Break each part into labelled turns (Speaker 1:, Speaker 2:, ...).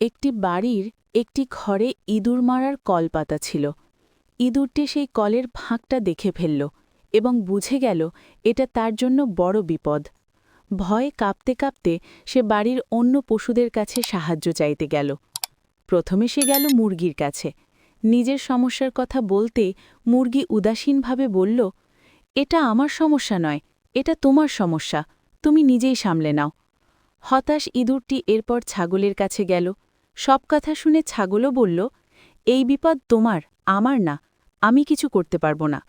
Speaker 1: একটি বাড়ির একটি ঘরে ইঁদুর মারার কল পাতা ছিল। ইঁদুরটি সেই কলের ফাঁকটা দেখে ফেলল এবং বুঝে গেল এটা তার জন্য বড় বিপদ। ভয়ে কাঁপতে কাঁপতে সে বাড়ির অন্য পশুদের কাছে সাহায্য চাইতে গেল। প্রথমে সে গেল মুরগির কাছে। নিজের সমস্যার কথা বলতে মুরগি উদাসীনভাবে বলল, এটা আমার সমস্যা নয়, এটা তোমার সমস্যা, তুমি নিজেই সামলে নাও। হতাশ ইঁদুরটি এরপর ছাগলের কাছে গেল। সব কথা শুনে ছাগলও বলল, এই বিপদ তোমার, আমার না, আমি কিছু করতে পারব না।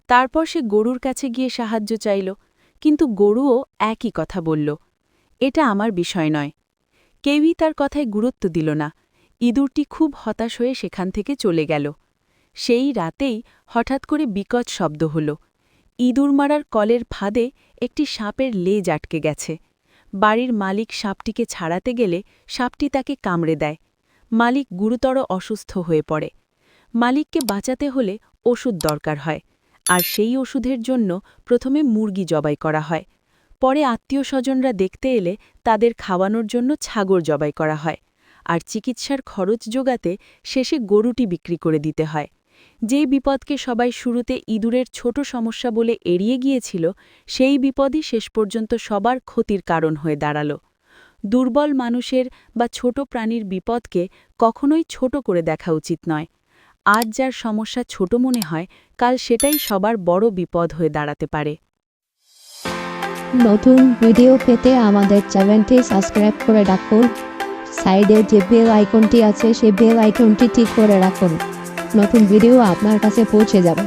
Speaker 1: তারপর সে গরুর কাছে গিয়ে সাহায্য চাইল, কিন্তু গরুও একই কথা বলল, এটা আমার বিষয় নয়। কেউই তার কথায় গুরুত্ব দিল না। ইঁদুরটি খুব হতাশ হয়ে সেখান থেকে চলে গেল। সেই রাতেই হঠাৎ করে বিকট শব্দ হল। ইঁদুর মারার কলের ফাঁদে একটি সাপের লেজ আটকে গেছে। বাড়ির মালিক সাপটিকে ছাড়াতে গেলে সাপটি তাকে কামড়ে দেয়। মালিক গুরুতর অসুস্থ হয়ে পড়ে। মালিককে বাঁচাতে হলে ওষুধ দরকার হয়, আর সেই ওষুধের জন্য প্রথমে মুরগি জবাই করা হয়। পরে আত্মীয়স্বজনরা দেখতে এলে তাদের খাওয়ানোর জন্য ছাগল জবাই করা হয়, আর চিকিৎসার খরচ জোগাতে শেষে গরুটি বিক্রি করে দিতে হয়। যেই বিপদকে সবাই শুরুতে ইঁদুরের ছোট সমস্যা বলে এড়িয়ে গিয়েছিল, সেই বিপদই শেষ পর্যন্ত সবার ক্ষতির কারণ হয়ে দাঁড়াল। দুর্বল মানুষের বা ছোট প্রাণীর বিপদকে কখনোই ছোট করে দেখা উচিত নয়। আজ যার সমস্যা ছোট মনে হয়, কাল সেটাই সবার বড় বিপদ হয়ে দাঁড়াতে পারে।
Speaker 2: নতুন ভিডিও পেতে আমাদের চ্যানেলটি সাবস্ক্রাইব করে রাখুন। সাইডে যে বেল আইকনটি আছে সেই বেল আইকনটি ঠিক করে রাখুন। নতুন ভিডিও আপনার কাছে পৌঁছে যাবে।